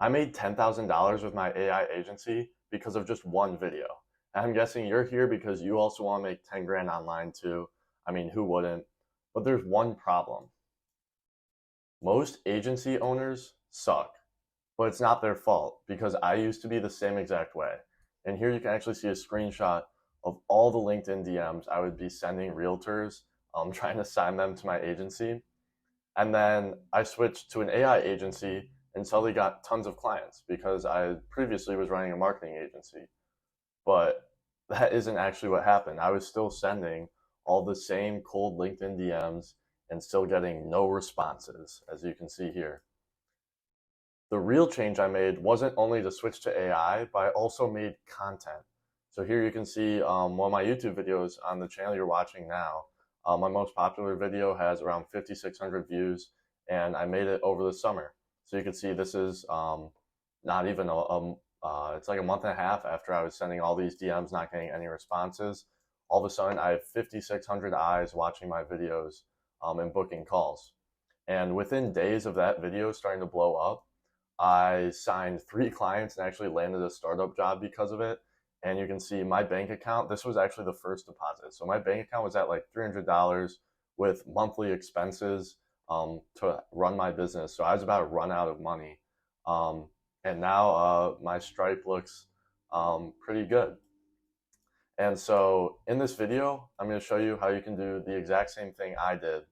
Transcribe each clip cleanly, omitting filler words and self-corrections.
I made $10,000 with my AI agency because of just one video. And I'm guessing you're here because you also want to make 10 grand online too. I mean, who wouldn't? But there's one problem. Most agency owners suck, but it's not their fault because I used to be the same exact way. And here you can actually see a screenshot of all the LinkedIn DMs I would be sending realtors, trying to sign them to my agency. And then I switched to an AI agency and suddenly got tons of clients because I previously was running a marketing agency. But that isn't actually what happened. I was still sending all the same cold LinkedIn DMs and still getting no responses, as you can see here. The real change I made wasn't only to switch to AI, but I also made content. So here you can see one of my YouTube videos on the channel you're watching now. My most popular video has around 5,600 views, and I made it over the summer. So you can see this is not even it's like a month and a half after I was sending all these DMs, not getting any responses. All of a sudden, I have 5,600 eyes watching my videos and booking calls. And within days of that video starting to blow up, I signed 3 clients and actually landed a startup job because of it. And you can see my bank account, this was actually the first deposit. So my bank account was at like $300 with monthly expenses to run my business. So I was about to run out of money. Um, and now my Stripe looks pretty good. And so in this video, I'm going to show you how you can do the exact same thing I did.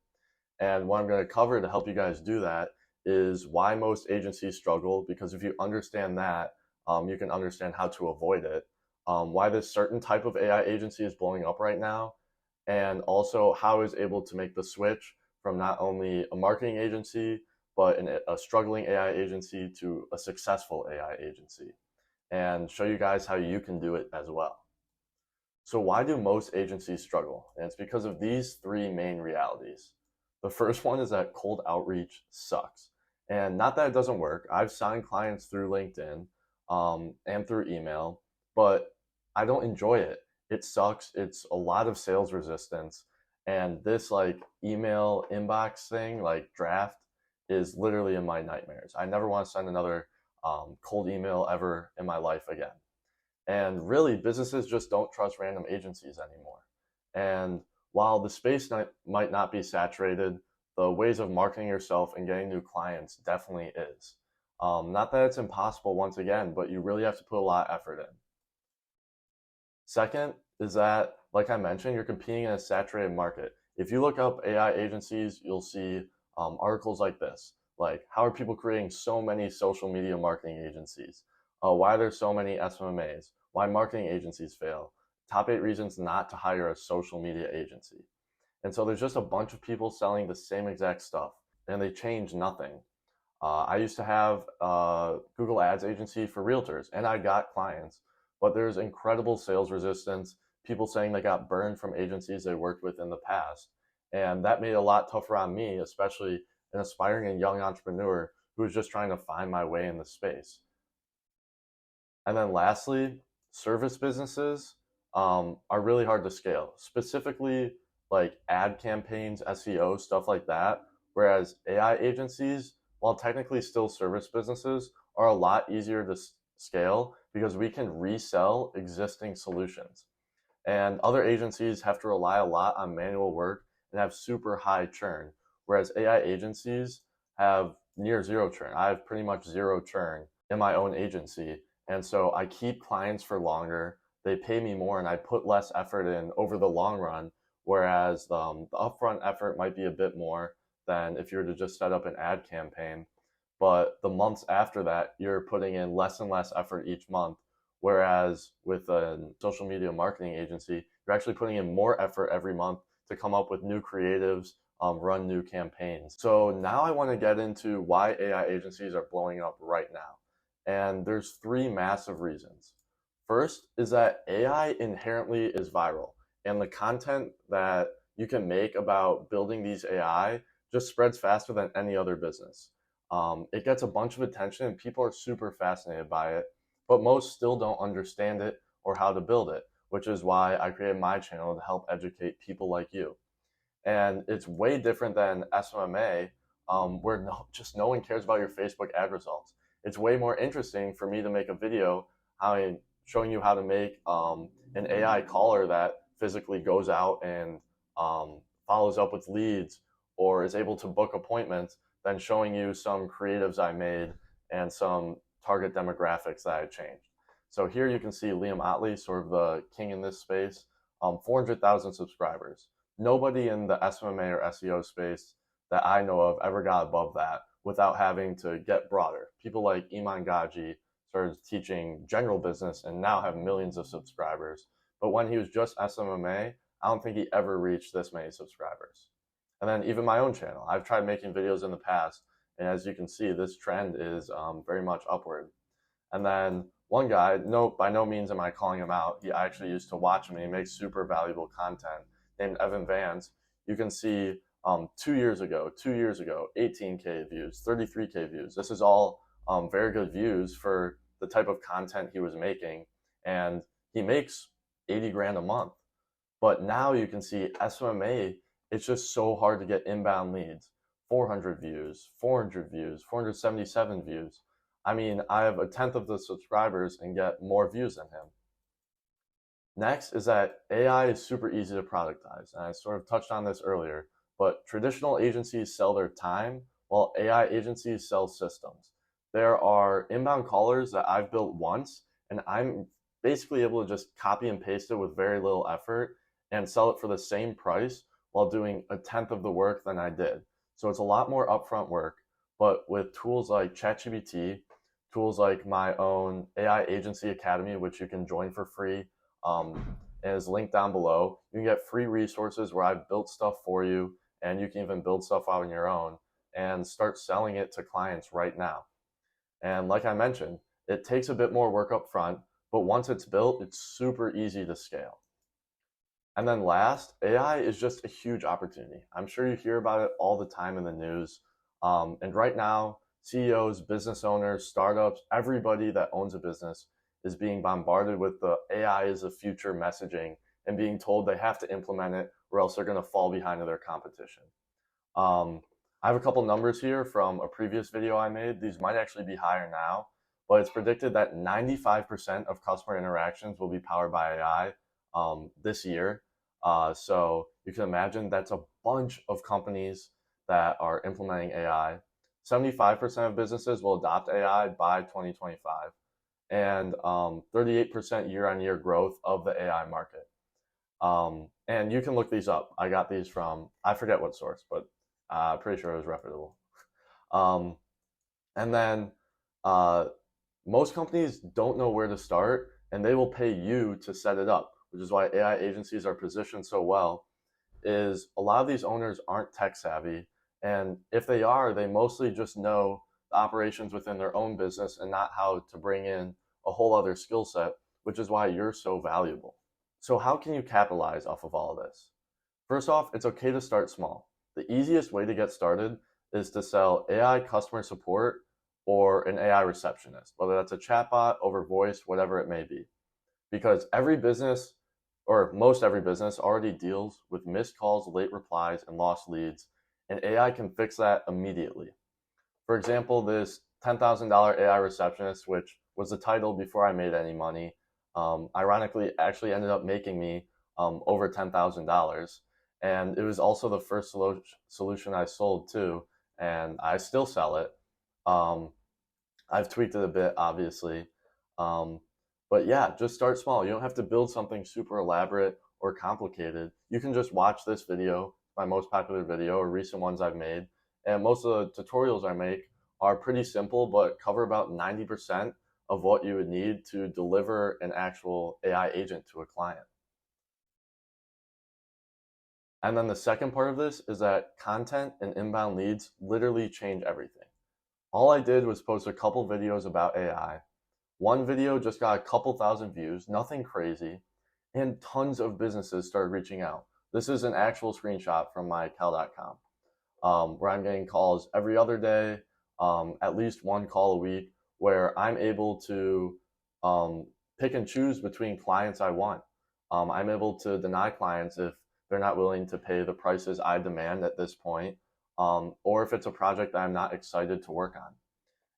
And what I'm going to cover to help you guys do that is why most agencies struggle, because if you understand that, you can understand how to avoid it, why this certain type of AI agency is blowing up right now, and also how I was able to make the switch from not only a marketing agency, but a struggling AI agency to a successful AI agency, and show you guys how you can do it as well. So why do most agencies struggle? And it's because of these 3 main realities. The first one is that cold outreach sucks. And not that it doesn't work. I've signed clients through LinkedIn and through email, but I don't enjoy it. It sucks. It's a lot of sales resistance. And this like email inbox thing, like draft, is literally in my nightmares. I never want to send another cold email ever in my life again. And really, businesses just don't trust random agencies anymore. And while the space might not be saturated, the ways of marketing yourself and getting new clients definitely is. Not that it's impossible once again, but you really have to put a lot of effort in. Second is that, like I mentioned, you're competing in a saturated market. If you look up AI agencies, you'll see articles like this, like how are people creating so many social media marketing agencies? Why are there so many SMMAs? Why marketing agencies fail? Top 8 reasons not to hire a social media agency. And so there's just a bunch of people selling the same exact stuff, and they change nothing. I used to have a Google Ads agency for realtors, and I got clients, but there's incredible sales resistance, people saying they got burned from agencies they worked with in the past. And that made it a lot tougher on me, especially an aspiring and young entrepreneur who was just trying to find my way in the space. And then lastly, service businesses are really hard to scale, specifically like ad campaigns, SEO, stuff like that. Whereas AI agencies, while technically still service businesses, are a lot easier to scale because we can resell existing solutions. And other agencies have to rely a lot on manual work and have super high churn, whereas AI agencies have near zero churn. I have pretty much zero churn in my own agency. And so I keep clients for longer, they pay me more, and I put less effort in over the long run. Whereas the upfront effort might be a bit more than if you were to just set up an ad campaign. But the months after that, you're putting in less and less effort each month. Whereas with a social media marketing agency, you're actually putting in more effort every month to come up with new creatives, run new campaigns. So now I want to get into why AI agencies are blowing up right now. And there's 3 massive reasons. First is that AI inherently is viral, and the content that you can make about building these AI just spreads faster than any other business. It gets a bunch of attention, and people are super fascinated by it, but most still don't understand it or how to build it, which is why I created my channel to help educate people like you. And it's way different than SMMA, where just no one cares about your Facebook ad results. it's way more interesting for me to make a video showing you how to make an AI caller that physically goes out and follows up with leads or is able to book appointments than showing you some creatives I made and some target demographics that I changed. So here you can see Liam Otley, sort of the king in this space, 400,000 subscribers. Nobody in the SMMA or SEO space that I know of ever got above that without having to get broader. People like Iman Gaji started teaching general business and now have millions of subscribers. But when he was just SMMA, I don't think he ever reached this many subscribers. And then even my own channel, I've tried making videos in the past, and as you can see, this trend is very much upward. And then one guy, no, by no means am I calling him out. I actually used to watch him, and he makes super valuable content, named Evan Vance. You can see 2 years ago, 18K views, 33K views. This is all very good views for the type of content he was making. And he makes 80 grand a month. But now you can see SMMA, it's just so hard to get inbound leads. 400 views, 400 views, 477 views. I mean, I have a tenth of the subscribers and get more views than him. Next is that AI is super easy to productize. And I sort of touched on this earlier, but traditional agencies sell their time while AI agencies sell systems. There are inbound callers that I've built once, and I'm basically able to just copy and paste it with very little effort and sell it for the same price while doing a tenth of the work than I did. So it's a lot more upfront work, but with tools like ChatGPT, tools like my own AI Agency Academy, which you can join for free, and is linked down below. You can get free resources where I've built stuff for you, and you can even build stuff out on your own and start selling it to clients right now. And like I mentioned, it takes a bit more work up front, but once it's built, it's super easy to scale. And then last, AI is just a huge opportunity. I'm sure you hear about it all the time in the news. And right now, CEOs, business owners, startups, everybody that owns a business is being bombarded with the AI is the future messaging and being told they have to implement it or else they're going to fall behind their competition. I have a couple numbers here from a previous video I made. These might actually be higher now, but it's predicted that 95% of customer interactions will be powered by AI this year. So you can imagine that's a bunch of companies that are implementing AI. 75% of businesses will adopt AI by 2025, and 38% year-on-year growth of the AI market. And you can look these up. I got these from, I forget what source, but I'm pretty sure it was reputable. And then most companies don't know where to start, and they will pay you to set it up, which is why AI agencies are positioned so well, is a lot of these owners aren't tech savvy. And if they are, they mostly just know the operations within their own business and not how to bring in a whole other skill set, which is why you're so valuable. So how can you capitalize off of all of this? First off, it's okay to start small. The easiest way to get started is to sell AI customer support or an AI receptionist, whether that's a chatbot, over voice, whatever it may be. Because every business, or most every business, already deals with missed calls, late replies, and lost leads, and AI can fix that immediately. For example, this $10,000 AI receptionist, which was the title before I made any money, ironically actually ended up making me over $10,000. And it was also the first solution I sold too, and I still sell it. I've tweaked it a bit, obviously. But yeah, just start small. You don't have to build something super elaborate or complicated. You can just watch this video, my most popular video, or recent ones I've made. And most of the tutorials I make are pretty simple, but cover about 90% of what you would need to deliver an actual AI agent to a client. And then the second part of this is that content and inbound leads literally change everything. All I did was post a couple videos about AI. One video just got a couple thousand views, nothing crazy, and tons of businesses started reaching out. This is an actual screenshot from my Cal.com, where I'm getting calls every other day, at least one call a week, where I'm able to pick and choose between clients I want. I'm able to deny clients if they're not willing to pay the prices I demand at this point, or if it's a project that I'm not excited to work on.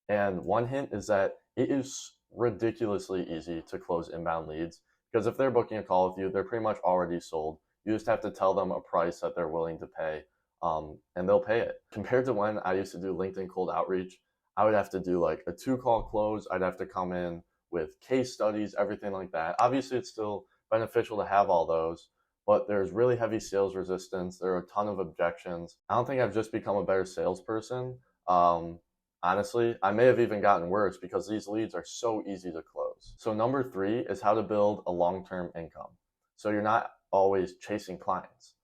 And one hint is that it is ridiculously easy to close inbound leads because if they're booking a call with you, they're pretty much already sold. You just have to tell them a price that they're willing to pay, and they'll pay it. Compared to when I used to do LinkedIn cold outreach, I would have to do like a 2-call close. I'd have to come in with case studies, everything like that. Obviously, it's still beneficial to have all those, but there's really heavy sales resistance. There are a ton of objections. I don't think I've just become a better salesperson. Honestly, I may have even gotten worse because these leads are so easy to close. So number 3 is how to build a long-term income. So you're not always chasing clients,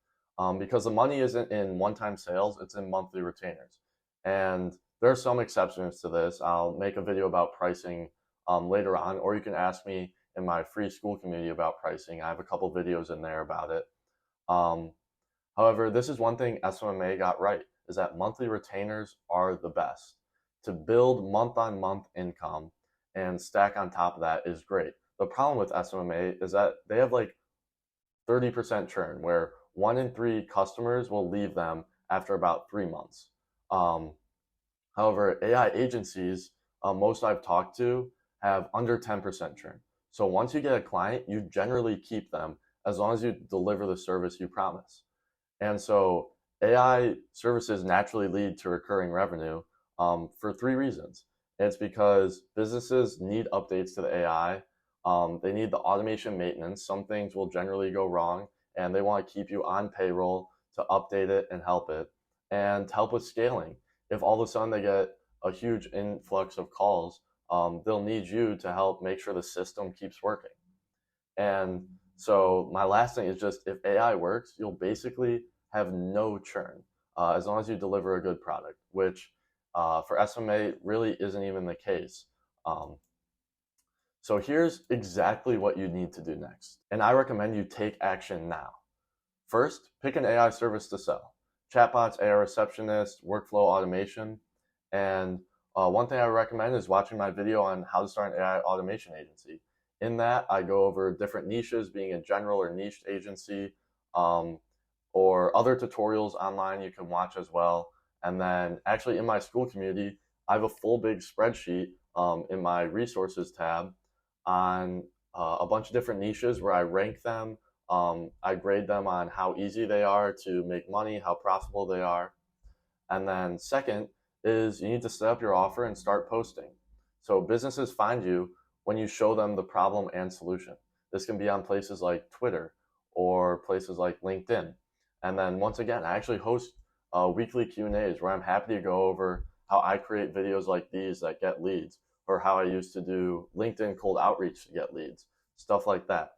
because the money isn't in one-time sales, it's in monthly retainers. And there are some exceptions to this. I'll make a video about pricing later on, or you can ask me in my free school community about pricing. I have a couple videos in there about it. However, this is one thing SMMA got right, is that monthly retainers are the best. To build month-on-month income and stack on top of that is great. The problem with SMMA is that they have like 30% churn, where 1 in 3 customers will leave them after about 3 months. However, AI agencies, most I've talked to, have under 10% churn. So once you get a client, you generally keep them as long as you deliver the service you promise. And so AI services naturally lead to recurring revenue, for 3 reasons. It's because businesses need updates to the AI. They need the automation maintenance. Some things will generally go wrong, and they want to keep you on payroll to update it and help it, and help with scaling. If all of a sudden they get a huge influx of calls, they'll need you to help make sure the system keeps working. And so my last thing is just, if AI works, you'll basically have no churn, as long as you deliver a good product, which for SMMA really isn't even the case. So here's exactly what you need to do next. And I recommend you take action now. First, pick an AI service to sell. Chatbots, AI receptionist, workflow automation. And one thing I recommend is watching my video on how to start an AI automation agency. In that, I go over different niches, being a general or niched agency, or other tutorials online you can watch as well. And then actually in my school community, I have a full big spreadsheet in my resources tab on a bunch of different niches where I rank them. I grade them on how easy they are to make money, how profitable they are. And then second is you need to set up your offer and start posting. So businesses find you when you show them the problem and solution. This can be on places like Twitter or places like LinkedIn. And then once again, I actually host weekly Q&As where I'm happy to go over how I create videos like these that get leads, or how I used to do LinkedIn cold outreach to get leads, stuff like that.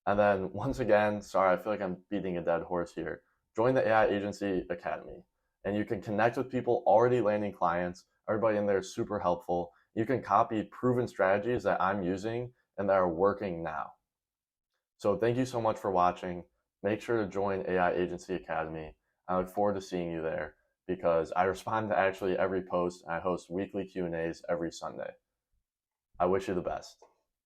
And then once again, sorry, I feel like I'm beating a dead horse here. Join the AI Agency Academy, and you can connect with people already landing clients. Everybody in there is super helpful. You can copy proven strategies that I'm using and that are working now. So thank you so much for watching. Make sure to join AI Agency Academy. I look forward to seeing you there because I respond to actually every post, and I host weekly Q&As every Sunday. I wish you the best.